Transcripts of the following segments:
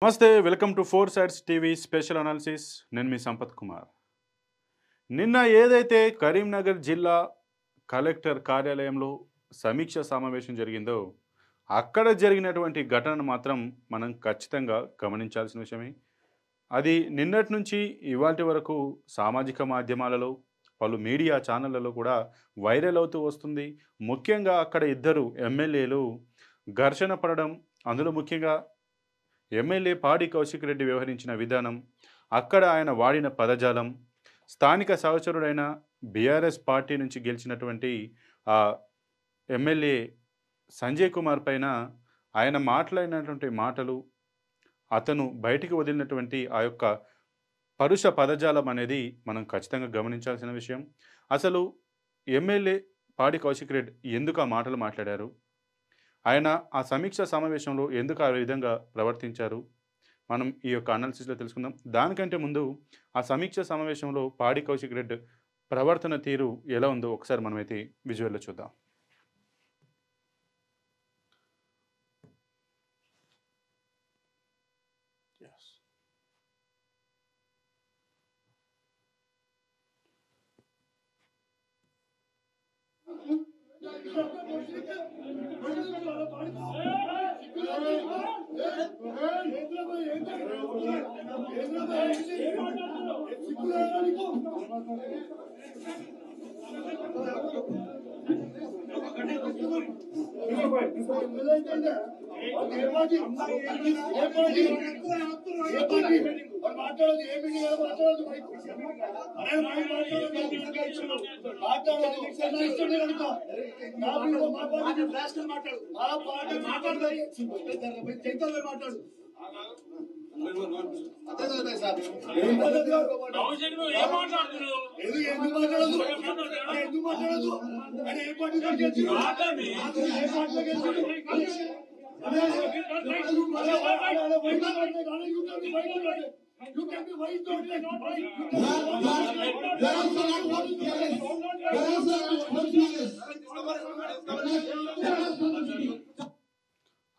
నమస్తే welcome to four sides TV special analysis. నేను మీ సంపత్ కుమార్. నిన్న ఏదైతే కరీంనగర్ జిల్లా కలెక్టర్ కార్యాలయంలో సమీక్ష సమావేశం జరిగిందో అక్కడ జరిగినటువంటి ఘటనను మాత్రం మనం ఖచ్చితంగా గమనించాల్సిన విషయమే. అది నిన్నటి నుంచి ఇవాల్టి వరకు సామాజిక మాధ్యమాలలో పలు మీడియా ఛానళ్లలో కూడా వైరల్ అవుతూ వస్తుంది. ముఖ్యంగా అక్కడ ఇద్దరు ఎమ్మెల్యేలు ఘర్షణ పడడం, అందులో ముఖ్యంగా ఎమ్మెల్యే పాడి కౌశిక్ రెడ్డి వ్యవహరించిన విధానం, అక్కడ ఆయన వాడిన పదజాలం, స్థానిక సహచరుడైన బీఆర్ఎస్ పార్టీ నుంచి గెలిచినటువంటి ఆ ఎమ్మెల్యే సంజయ్ కుమార్ పైన ఆయన మాట్లాడినటువంటి మాటలు, అతను బయటికి వదిలినటువంటి ఆ యొక్క పరుష పదజాలం అనేది మనం ఖచ్చితంగా గమనించాల్సిన విషయం. అసలు ఎమ్మెల్యే పాడి కౌశిక్ రెడ్డి ఎందుకు ఆ మాటలు మాట్లాడారు, ఆయన ఆ సమీక్ష సమావేశంలో ఎందుకు ఆ విధంగా ప్రవర్తించారు, మనం ఈ యొక్క అనాలిసిస్లో తెలుసుకుందాం. దానికంటే ముందు ఆ సమీక్ష సమావేశంలో పాడి కౌశిక్ రెడ్డి ప్రవర్తన తీరు ఎలా ఉందో ఒకసారి మనమైతే విజువల్లో చూద్దాం.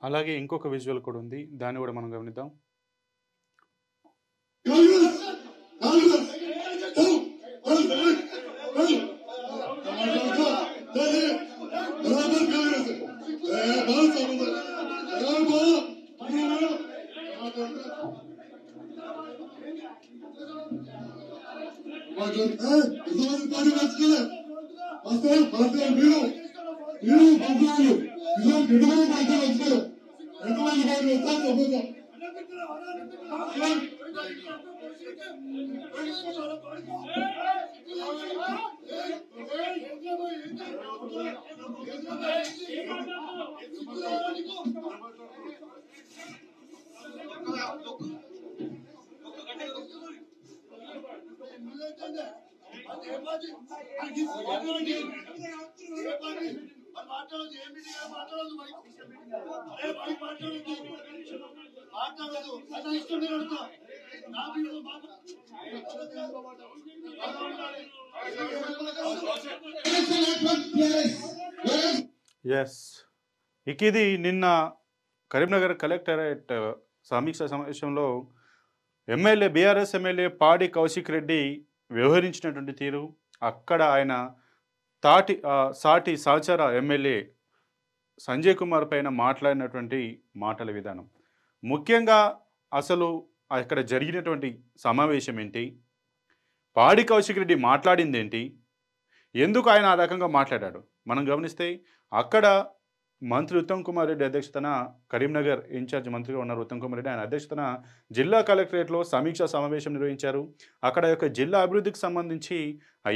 అలాగే ఇంకొక విజువల్ కూడా ఉంది, దాన్ని కూడా మనం గమనిద్దాం. ఎస్, ఇక ఇది నిన్న కరీంనగర్ కలెక్టరేట్ సమీక్ష సమావేశంలో ఎమ్మెల్యే బీఆర్ఎస్ ఎమ్మెల్యే పాడి కౌశిక్ రెడ్డి వ్యవహరించినటువంటి తీరు, అక్కడ ఆయన సాటి సహచర ఎమ్మెల్యే సంజయ్ కుమార్ పైన మాట్లాడినటువంటి మాటల విధానం, ముఖ్యంగా అసలు అక్కడ జరిగినటువంటి సమావేశం ఏంటి, పాడి కౌశిక్ రెడ్డి మాట్లాడింది ఏంటి, ఎందుకు ఆయన ఆ రకంగా మాట్లాడాడు మనం గమనిస్తే, అక్కడ మంత్రి ఉత్తమ్ కుమార్ రెడ్డి అధ్యక్షతన, కరీంనగర్ ఇన్ఛార్జ్ మంత్రిగా ఉన్నారు ఉత్తమ్ కుమార్ రెడ్డి, ఆయన అధ్యక్షతన జిల్లా కలెక్టరేట్లో సమీక్షా సమావేశం నిర్వహించారు. అక్కడ యొక్క జిల్లా అభివృద్ధికి సంబంధించి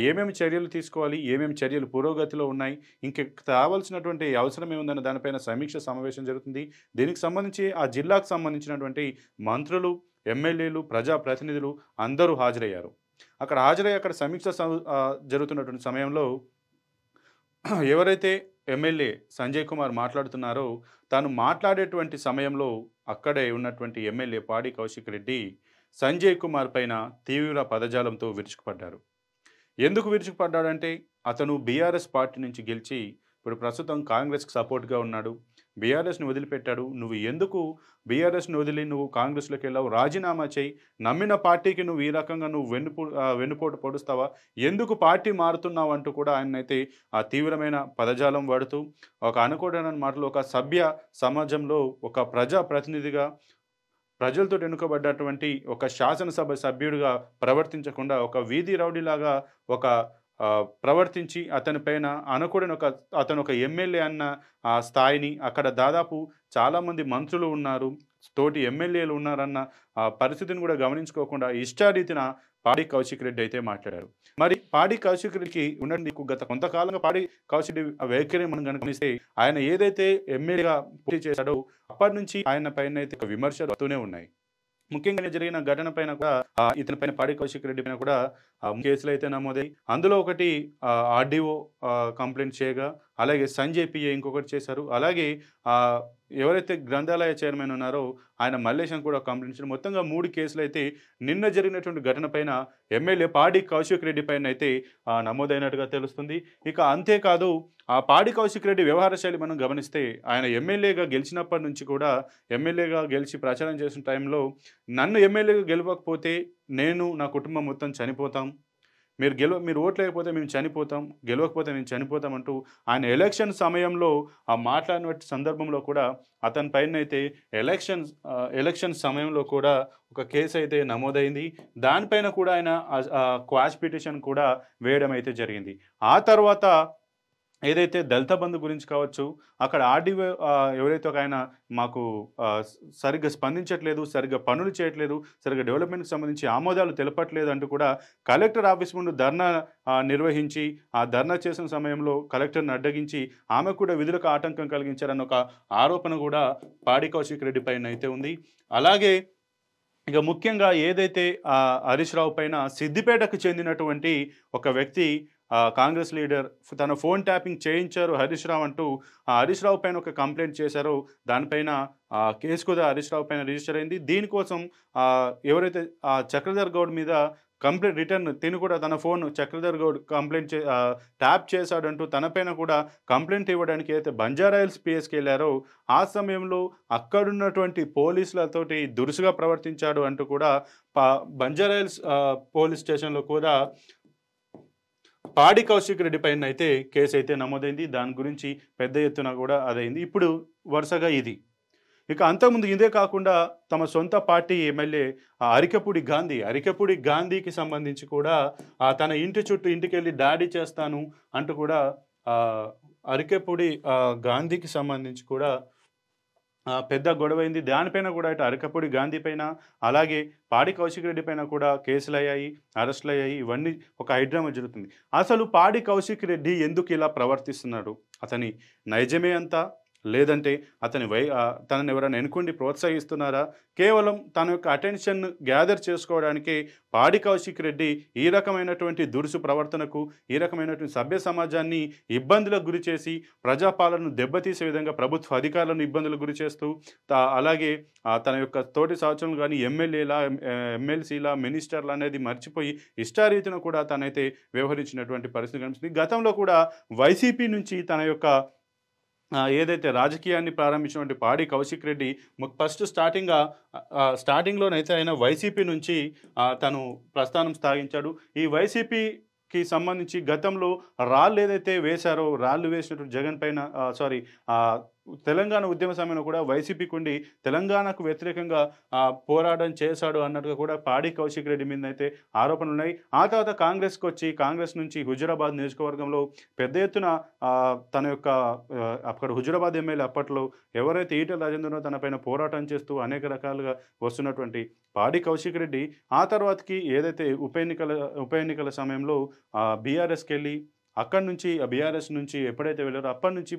ఏమేమి చర్యలు తీసుకోవాలి, ఏమేమి చర్యలు పురోగతిలో ఉన్నాయి, ఇంక కావాల్సినటువంటి అవసరం ఏముందన్న దానిపైన సమీక్ష సమావేశం జరుగుతుంది. దీనికి సంబంధించి ఆ జిల్లాకు సంబంధించినటువంటి మంత్రులు, ఎమ్మెల్యేలు, ప్రజాప్రతినిధులు అందరూ హాజరయ్యారు. అక్కడ సమీక్ష జరుగుతున్నటువంటి సమయంలో ఎవరైతే ఎమ్మెల్యే సంజయ్ కుమార్ మాట్లాడుతున్నారో, తాను మాట్లాడేటువంటి సమయంలో అక్కడే ఉన్నటువంటి ఎమ్మెల్యే పాడి కౌశిక్ రెడ్డి సంజయ్ కుమార్ పైన తీవ్ర పదజాలంతో విరుచుకుపడ్డారు. ఎందుకు విరుచుకుపడ్డాడంటే, అతను బీఆర్ఎస్ పార్టీ నుంచి గెలిచి ఇప్పుడు ప్రస్తుతం కాంగ్రెస్కి సపోర్ట్గా ఉన్నాడు. బీఆర్ఎస్‌ని వదిలిపెట్టాడు. నువ్వు ఎందుకు బీఆర్ఎస్‌ని వదిలి నువ్వు కాంగ్రెస్‌లోకి వెళ్ళావు? రాజీనామా చెయ్యి. నమ్మిన పార్టీకి నువ్వు ఈ రకంగా నువ్వు వెన్నుపోటు పొడుస్తావా? ఎందుకు పార్టీ మారుతున్నావు అంటూ కూడా ఆయన్నైతే తీవ్రమైన పదజాలం వాడుతూ ఒక అనకూడని మాటలు ఒక సభ్య సమాజంలో ఒక ప్రజా ప్రతినిధిగా ప్రజలతో ఎన్నుకోబడ్డటువంటి ఒక శాసనసభ సభ్యుడిగా ప్రవర్తించకుండా ఒక వీధి రౌడీలాగా ఒక ప్రవర్తించి అతని పైన అనకూడని అతను ఒక ఎమ్మెల్యే అన్న స్థాయిని అక్కడ దాదాపు చాలామంది మంత్రులు ఉన్నారు, తోటి ఎమ్మెల్యేలు ఉన్నారన్న పరిస్థితిని కూడా గమనించుకోకుండా ఇష్టారీతిన పాడి కౌశిక్ రెడ్డి అయితే మాట్లాడారు. మరి పాడి కౌశిక్ రెడ్డికి ఉన్నది గత కొంతకాలంగా పాడి కౌశిక్ రెడ్డి వైఖరి మనం కనుక గమనిస్తే ఆయన ఏదైతే ఎమ్మెల్యేగా పోటీ చేశాడో అప్పటి నుంచి ఆయన పైన అయితే విమర్శలు వస్తూనే ఉన్నాయి. ముఖ్యంగా జరిగిన ఘటన పైన కూడా ఇతని పైన పాడి కౌశిక్ రెడ్డి పైన కూడా కేసులు అయితే నమోదై అందులో ఒకటి ఆర్డీఓ కంప్లైంట్ చేయగా, అలాగే సంజయ్ పిఏ ఇంకొకటి చేశారు. అలాగే ఎవరైతే గ్రంథాలయ చైర్మన్ ఉన్నారో ఆయన మల్లేశం కూడా కంప్లైంట్ ఇచ్చారు. మొత్తంగా 3 కేసులు అయితే నిన్న జరిగినటువంటి ఘటన పైన ఎమ్మెల్యే పాడి కౌశిక్ రెడ్డి పైన అయితే నమోదైనట్టుగా తెలుస్తుంది. ఇక అంతేకాదు ఆ పాడి కౌశిక్ రెడ్డి వ్యవహార శైలి మనం గమనిస్తే ఆయన ఎమ్మెల్యేగా గెలిచినప్పటి నుంచి కూడా ఎమ్మెల్యేగా గెలిచి ప్రచారం చేసిన టైంలో నన్ను ఎమ్మెల్యేగా గెలవకపోతే నేను నా కుటుంబం మొత్తం చనిపోతాం, మీరు ఓట్లు లేకపోతే మేము చనిపోతాం, గెలవకపోతే మేము చనిపోతాం అంటూ ఆయన ఎలక్షన్ సమయంలో మాట్లాడిన సందర్భంలో కూడా అతని పైన అయితే ఎలక్షన్ సమయంలో కూడా ఒక కేసు అయితే నమోదైంది. దానిపైన కూడా ఆయన క్వాష్ పిటిషన్ కూడా వేయడం అయితే జరిగింది. ఆ తర్వాత ఏదైతే దళిత బంధు గురించి కావచ్చు, అక్కడ ఆర్డీఓ ఎవరైతే ఒక ఆయన మాకు సరిగ్గా స్పందించట్లేదు, సరిగ్గా పనులు చేయట్లేదు, సరిగ్గా డెవలప్మెంట్కి సంబంధించి ఆమోదాలు తెలపట్లేదు అంటూ కూడా కలెక్టర్ ఆఫీస్ ముందు ధర్నా నిర్వహించి ఆ ధర్నా చేసిన సమయంలో కలెక్టర్ని అడ్డగించి ఆమెకు కూడా విధులకు ఆటంకం కలిగించారన్న ఒక ఆరోపణ కూడా పాడి కౌశిక్ రెడ్డి పైన అయితే ఉంది. అలాగే ఇక ముఖ్యంగా ఏదైతే హరీష్ రావు పైన సిద్దిపేటకు చెందినటువంటి ఒక వ్యక్తి కాంగ్రెస్ లీడర్ తన ఫోన్ ట్యాపింగ్ చేయించారు హరీష్ రావు అంటూ హరీష్ రావు పైన ఒక కంప్లైంట్ చేశారో దానిపైన కేసు కూడా హరీష్ రావు పైన రిజిస్టర్ అయింది. దీనికోసం ఎవరైతే చక్రధర్ గౌడ్ మీద కంప్లైంట్ రిటర్న్ తిని కూడా తన ఫోన్ చక్రధర్ గౌడ్ ట్యాప్ చేశాడంటూ తన పైన కూడా కంప్లైంట్ ఇవ్వడానికి అయితే బంజారాహిల్స్ పిఎస్కి వెళ్ళారో ఆ సమయంలో అక్కడున్నటువంటి పోలీసులతోటి దురుసుగా ప్రవర్తించాడు అంటూ కూడా బంజారాహిల్స్ పోలీస్ స్టేషన్లో కూడా పాడి కౌశిక్ రెడ్డి పైన అయితే కేసు అయితే నమోదైంది. దాని గురించి పెద్ద ఎత్తున కూడా అదైంది. ఇప్పుడు వరుసగా ఇది. ఇక అంతకుముందు ఇదే కాకుండా తమ సొంత పార్టీ ఎమ్మెల్యే అరికపూడి గాంధీకి సంబంధించి కూడా తన ఇంటి చుట్టూ ఇంటికెళ్ళి దాడి చేస్తాను అంటూ కూడా అరికపూడి గాంధీకి సంబంధించి కూడా పెద్ద గొడవైంది. దానిపైన కూడా ఇటు అరికపూడి గాంధీ పైన అలాగే పాడి కౌశిక్ రెడ్డి పైన కూడా కేసులు అయ్యాయి, అరెస్టులు అయ్యాయి. ఇవన్నీ ఒక హైడ్రామా జరుగుతుంది. అసలు పాడి కౌశిక్ రెడ్డి ఎందుకు ఇలా ప్రవర్తిస్తున్నాడు? అతని నైజమే అంతా, లేదంటే తనని ఎవరైనా ఎన్నుకుండి ప్రోత్సహిస్తున్నారా? కేవలం తన యొక్క అటెన్షన్ గ్యాదర్ చేసుకోవడానికి పాడి కౌశిక్ రెడ్డి ఈ రకమైనటువంటి దురుసు ప్రవర్తనకు, ఈ రకమైనటువంటి సభ్య సమాజాన్ని ఇబ్బందులకు గురి చేసి ప్రజాపాలనను దెబ్బతీసే విధంగా ప్రభుత్వ అధికారులను ఇబ్బందులకు గురి చేస్తూ అలాగే తన యొక్క తోటి సంవత్సరం కానీ ఎమ్మెల్సీలా మినిస్టర్లు అనేది మర్చిపోయి ఇష్టారీతిన కూడా తనైతే వ్యవహరించినటువంటి పరిస్థితి కనిపిస్తుంది. గతంలో కూడా వైసీపీ నుంచి తన యొక్క ఏదైతే రాజకీయాన్ని ప్రారంభించినటువంటి పాడి కౌశిక్ రెడ్డి ఫస్ట్ స్టార్టింగ్లోనైతే ఆయన వైసీపీ నుంచి తను ప్రస్థానం సాగించాడు. ఈ వైసీపీకి సంబంధించి గతంలో రాళ్ళు ఏదైతే వేశారో రాళ్ళు వేసినటువంటి జగన్ పైన తెలంగాణ ఉద్యమ సమయంలో కూడా వైసీపీకి ఉండి తెలంగాణకు వ్యతిరేకంగా పోరాటం చేశాడు అన్నట్టుగా కూడా పాడి కౌశిక్ రెడ్డి మీద అయితే ఆరోపణలు ఉన్నాయి. ఆ తర్వాత కాంగ్రెస్కి వచ్చి కాంగ్రెస్ నుంచి హుజురాబాద్ నియోజకవర్గంలో పెద్ద ఎత్తున తన యొక్క అక్కడ హుజురాబాద్ ఎమ్మెల్యే అప్పట్లో ఎవరైతే ఈటెల రాజేంద్రనో తన పైన పోరాటం చేస్తూ అనేక రకాలుగా వస్తున్నటువంటి పాడి కౌశిక్ రెడ్డి ఆ తర్వాతకి ఏదైతే ఉప ఎన్నికల సమయంలో బీఆర్ఎస్కి వెళ్ళి అక్కడి నుంచి బీఆర్ఎస్ నుంచి ఎప్పుడైతే వెళ్ళారో అప్పటి నుంచి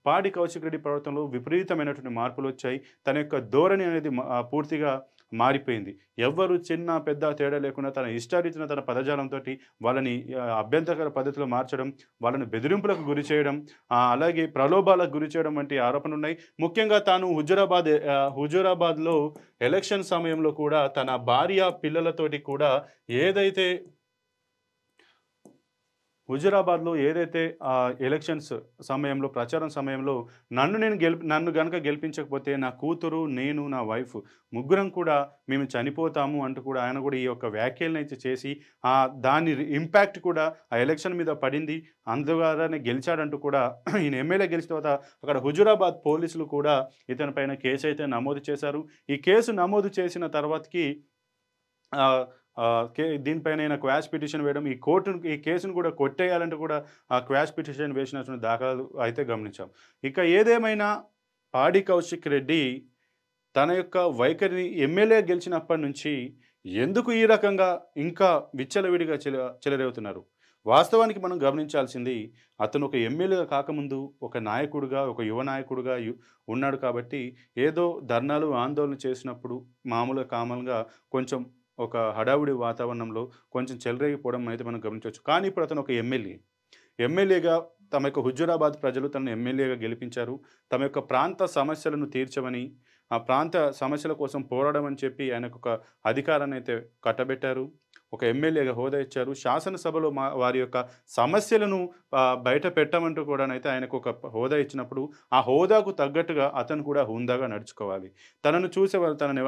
పాడి కౌశిక్ రెడ్డి ప్రవర్తనలో విపరీతమైనటువంటి మార్పులు వచ్చాయి. తన యొక్క ధోరణి అనేది పూర్తిగా మారిపోయింది. ఎవ్వరు చిన్న పెద్ద తేడా లేకుండా తన ఇష్టారీతిన తన పదజాలంతో వాళ్ళని అభ్యంతరకర పద్ధతిలో మార్చడం, వాళ్ళని బెదిరింపులకు గురి చేయడం, అలాగే ప్రలోభాలకు గురి చేయడం వంటి ఆరోపణలు ఉన్నాయి. ముఖ్యంగా తాను హుజూరాబాద్లో ఎలక్షన్ సమయంలో కూడా తన భార్య పిల్లలతోటి కూడా ఏదైతే హుజూరాబాద్‌లో ఏదైతే ఎలక్షన్స్ సమయంలో, ప్రచారం సమయంలో నన్ను గనక గెలిపించకపోతే నా కూతురు, నేను, నా వైఫ్ ముగ్గురం కూడా మేము చనిపోతాము అంటూ కూడా ఆయన కూడా ఈ యొక్క వ్యాఖ్యలనైతే చేసి దాని ఇంపాక్ట్ కూడా ఆ ఎలక్షన్ మీద పడింది. అందువల్లనే గెలిచాడంటూ కూడా ఈయన ఎమ్మెల్యే గెలిచిన తర్వాత అక్కడ హుజూరాబాద్ పోలీసులు కూడా ఇతని పైన కేసైతే నమోదు చేశారు. ఈ కేసు నమోదు చేసిన తర్వాతకి ఆహ్, దీనిపైన ఈయన క్వాష్ పిటిషన్ వేయడం, ఈ కేసును కూడా కొట్టేయాలంటూ కూడా క్వాష్ పిటిషన్ వేసినటువంటి దాఖలాలు అయితే గమనించాం. ఇక ఏదేమైనా పాడి కౌశిక్ రెడ్డి తన యొక్క వైఖరిని ఎమ్మెల్యే గెలిచినప్పటి నుంచి ఎందుకు ఈ రకంగా ఇంకా విచ్చలవిడిగా చెలరేగుతున్నారు? వాస్తవానికి మనం గమనించాల్సింది అతను ఒక ఎమ్మెల్యేగా కాకముందు ఒక నాయకుడిగా, ఒక యువ నాయకుడిగా ఉన్నాడు కాబట్టి ఏదో ధర్నాలు, ఆందోళన చేసినప్పుడు మామూలుగా కామన్‌గా కొంచెం ఒక హడావుడి వాతావరణంలో కొంచెం చెలరేగిపోవడం అయితే మనం గమనించొచ్చు. కానీ ఇప్పుడు అతను ఒక ఎమ్మెల్యే. ఎమ్మెల్యేగా తమ యొక్క హుజూరాబాద్ ప్రజలు తనను ఎమ్మెల్యేగా గెలిపించారు. తమ యొక్క ప్రాంత సమస్యలను తీర్చమని, ఆ ప్రాంత సమస్యల కోసం పోరాడమని చెప్పి ఆయనకొక అధికారాన్నయితే కట్టబెట్టారు. ఒక ఎమ్మెల్యేగా హోదా ఇచ్చారు. శాసనసభలో వారి యొక్క సమస్యలను బయట పెట్టమంటూ కూడానైతే ఆయనకు ఒక హోదా ఇచ్చినప్పుడు, ఆ హోదాకు తగ్గట్టుగా అతను కూడా హుందాగా నడుచుకోవాలి. తనను చూసేవాళ్ళు, తనని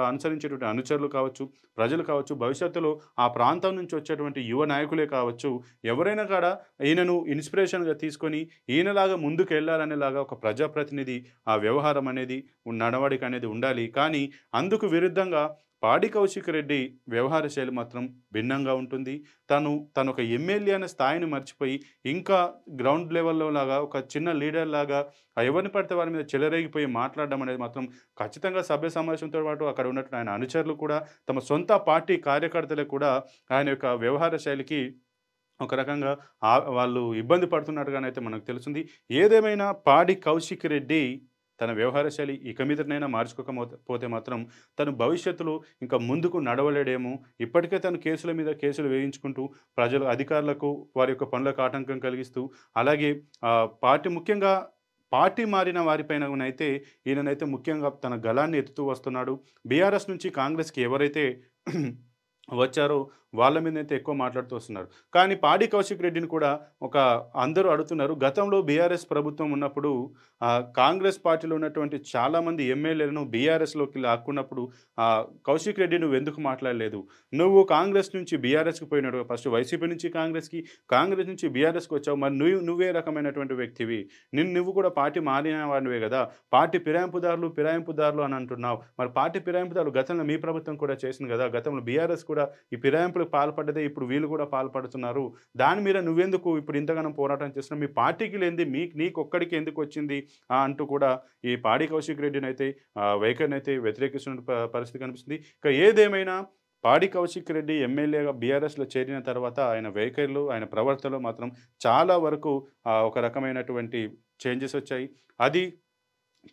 అనుసరించేటువంటి అనుచరులు కావచ్చు, ప్రజలు కావచ్చు, భవిష్యత్తులో ఆ ప్రాంతం నుంచి వచ్చేటువంటి యువ నాయకులే కావచ్చు, ఎవరైనా కూడా ఈయనను ఇన్స్పిరేషన్‌గా తీసుకొని ఈయనలాగా ముందుకెళ్ళాలనేలాగా ఒక ప్రజాప్రతినిధి ఆ వ్యవహారం అనేది, నడవడిక అనేది ఉండాలి. కానీ అందుకు విరుద్ధంగా పాడి కౌశిక్ రెడ్డి వ్యవహార శైలి మాత్రం భిన్నంగా ఉంటుంది. తనొక ఎమ్మెల్యే అనే స్థాయిని మర్చిపోయి ఇంకా గ్రౌండ్ లెవెల్‌లో లాగా ఒక చిన్న లీడర్ లాగా ఎవరిని పడితే వారి మీద చెలరేగిపోయి మాట్లాడడం అనేది మాత్రం ఖచ్చితంగా సభ్య సమావేశంతో పాటు అక్కడ ఉన్నటువంటి ఆయన అనుచరులు కూడా, తమ సొంత పార్టీ కార్యకర్తలే కూడా ఆయన యొక్క వ్యవహార శైలికి ఒక రకంగా వాళ్ళు ఇబ్బంది పడుతున్నట్టుగానైతే మనకు తెలుస్తుంది. ఏదేమైనా పాడి కౌశిక్ రెడ్డి తన వ్యవహార శైలి ఇక మీదటనైనా పోతే మాత్రం తను భవిష్యత్తులో ఇంకా ముందుకు నడవలేడేమో. ఇప్పటికే తను కేసుల మీద కేసులు వేయించుకుంటూ అధికారులకు వారి యొక్క పనులకు ఆటంకం కలిగిస్తూ, అలాగే ముఖ్యంగా పార్టీ మారిన వారిపైననైతే ఈయననైతే ముఖ్యంగా తన గళాన్ని ఎత్తుతూ వస్తున్నాడు. బీఆర్ఎస్ నుంచి కాంగ్రెస్‌కి ఎవరైతే వచ్చారో వాళ్ళ మీదనైతే ఎక్కువ మాట్లాడుతూ వస్తున్నారు. కానీ పాడి కౌశిక్ రెడ్డిని కూడా అందరూ అడుగుతున్నారు. గతంలో బీఆర్ఎస్ ప్రభుత్వం ఉన్నప్పుడు కాంగ్రెస్ పార్టీలో ఉన్నటువంటి చాలామంది ఎమ్మెల్యేలను బీఆర్ఎస్‌లోకి లాక్కున్నప్పుడు కౌశిక్ రెడ్డి నువ్వెందుకు మాట్లాడలేదు? నువ్వు కాంగ్రెస్ నుంచి బీఆర్ఎస్‌కి పోయినాడు. ఫస్ట్ వైసీపీ నుంచి కాంగ్రెస్‌కి, కాంగ్రెస్ నుంచి బీఆర్ఎస్‌కి వచ్చావు. మరి నువ్వే రకమైనటువంటి వ్యక్తివి. నువ్వు కూడా పార్టీ మారిన వాడివే కదా! పార్టీ ఫిరాయింపుదారులు అని అంటున్నావు. మరి పార్టీ ఫిరాయింపుదారులు గతంలో మీ ప్రభుత్వం కూడా చేసింది కదా! గతంలో బీఆర్ఎస్ కూడా ఈ ఫిరాయింపులకు పాల్పడ్డదే, ఇప్పుడు వీళ్ళు కూడా పాల్పడుతున్నారు. దాని మీద నువ్వెందుకు ఇప్పుడు ఇంతగానం పోరాటం చేస్తున్నావు? మీ పార్టీకి లేనిది నీకొక్కడికి ఎందుకు వచ్చింది అంటూ కూడా ఈ పాడి కౌశిక్ రెడ్డినైతే వైఖరినైతే వ్యతిరేకిస్తున్న పరిస్థితి కనిపిస్తుంది. ఇక ఏదేమైనా పాడి కౌశిక్ రెడ్డి ఎమ్మెల్యేగా బీఆర్ఎస్‌లో చేరిన తర్వాత ఆయన వైఖరిలో, ఆయన ప్రవర్తనలో మాత్రం చాలా వరకు ఒక రకమైనటువంటి చేంజెస్ వచ్చాయి. అది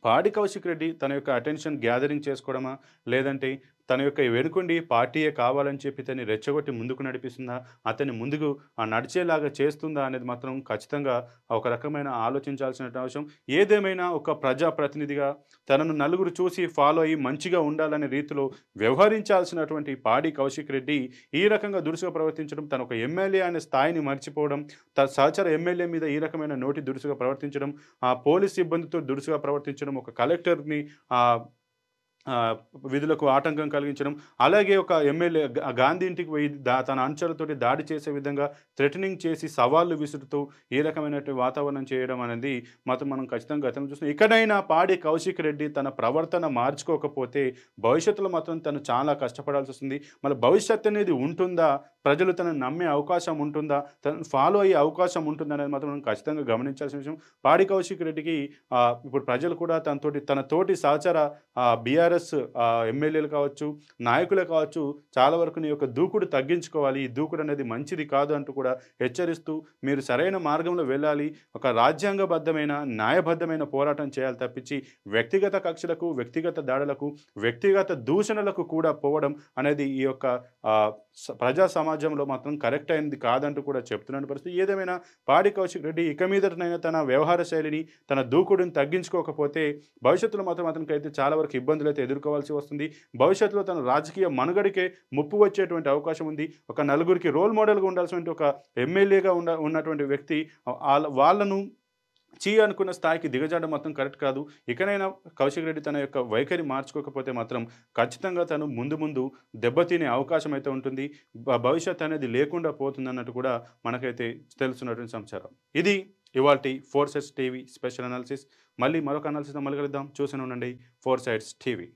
పాడి కౌశిక్ రెడ్డి తన యొక్క అటెన్షన్ గ్యాదరింగ్ చేసుకోవడమా? లేదంటే తన యొక్క వెనుకుండి పార్టీయే కావాలని చెప్పి తనని రెచ్చగొట్టి ముందుకు నడిపిస్తుందా? అతన్ని ముందుకు నడిచేలాగా చేస్తుందా? అనేది మాత్రం ఖచ్చితంగా ఒక రకమైన ఆలోచించాల్సిన అవసరం. ఏదేమైనా ఒక ప్రజాప్రతినిధిగా తనను నలుగురు చూసి ఫాలో అయ్యి మంచిగా ఉండాలనే రీతిలో వ్యవహరించాల్సినటువంటి పాడి కౌశిక్ రెడ్డి ఈ రకంగా దురుసుగా ప్రవర్తించడం, తను ఒక ఎమ్మెల్యే అనే స్థాయిని మర్చిపోవడం, తన సహచర ఎమ్మెల్యే మీద ఈ రకమైన దురుసుగా ప్రవర్తించడం, పోలీస్ సిబ్బందితో దురుసుగా ప్రవర్తించడం, ఒక కలెక్టర్‌ని విధులకు ఆటంకం కలిగించడం, అలాగే ఒక ఎమ్మెల్యే గాంధీ ఇంటికి పోయి తన అనుచరులతోటి దాడి చేసే విధంగా థ్రెటనింగ్ చేసి సవాళ్లు విసురుతూ ఈ రకమైనటువంటి వాతావరణం చేయడం అనేది మాత్రం మనం ఖచ్చితంగా గతంలో చూస్తున్నాం. ఇకనైనా పాడి కౌశిక్ రెడ్డి తన ప్రవర్తన మార్చుకోకపోతే భవిష్యత్తులో మాత్రం తను చాలా కష్టపడాల్సి వస్తుంది. మళ్ళీ భవిష్యత్తు అనేది ఉంటుందా? ప్రజలు తనను నమ్మే అవకాశం ఉంటుందా? తనను ఫాలో అయ్యే అవకాశం ఉంటుందా? అనేది మాత్రం మనం ఖచ్చితంగా గమనించాల్సిన విషయం. పాడి కౌశిక్ రెడ్డికి ఇప్పుడు ప్రజలు కూడా తన తోటి సహచర బీఆర్ఎస్ ఎమ్మెల్యేలు కావచ్చు, నాయకులే కావచ్చు, చాలా వరకు నీ యొక్క దూకుడు తగ్గించుకోవాలి. ఈ దూకుడు అనేది మంచిది కాదు అంటూ కూడా హెచ్చరిస్తూ, మీరు సరైన మార్గంలో వెళ్ళాలి, ఒక రాజ్యాంగబద్ధమైన, న్యాయబద్ధమైన పోరాటం చేయాలి తప్పించి వ్యక్తిగత కక్షలకు, వ్యక్తిగత దాడులకు, వ్యక్తిగత దూషణలకు కూడా పోవడం అనేది ఈ యొక్క ప్రజా సమాజం సమాజంలో మాత్రం కరెక్ట్ అయినది కాదంటూ కూడా చెప్తున్న పరిస్థితి. ఏదేమైనా పాడి కౌశిక్ రెడ్డి ఇక మీదటనైనా తన వ్యవహార శైలిని, తన దూకుడుని తగ్గించుకోకపోతే భవిష్యత్తులో మాత్రం అతనికైతే చాలా వరకు ఇబ్బందులైతే ఎదుర్కోవాల్సి వస్తుంది. భవిష్యత్తులో తన రాజకీయ మనుగడకే ముప్పు వచ్చేటువంటి అవకాశం ఉంది. ఒక నలుగురికి రోల్ మోడల్‌గా ఉండాల్సినటువంటి ఒక ఎమ్మెల్యేగా ఉన్నటువంటి వ్యక్తి వాళ్ళను అనుకున్న స్థాయికి దిగజారడం మాత్రం కరెక్ట్ కాదు. ఇకనైనా కౌశిక్ రెడ్డి తన యొక్క వైఖరి మార్చుకోకపోతే మాత్రం ఖచ్చితంగా తను ముందు ముందు దెబ్బతినే అవకాశం అయితే ఉంటుంది. భవిష్యత్ అనేది లేకుండా పోతుందన్నట్టు కూడా మనకైతే తెలుస్తున్నటువంటి సమాచారం. ఇది ఇవాల్టి 4 సైడ్స్ టీవీ స్పెషల్ అనాలిసిస్. మళ్ళీ మరొక అనాలిసిస్‌తో మళ్ళీ కలుద్దాం. చూస్తూనే ఉండండి 4 సైడ్స్ టీవీ.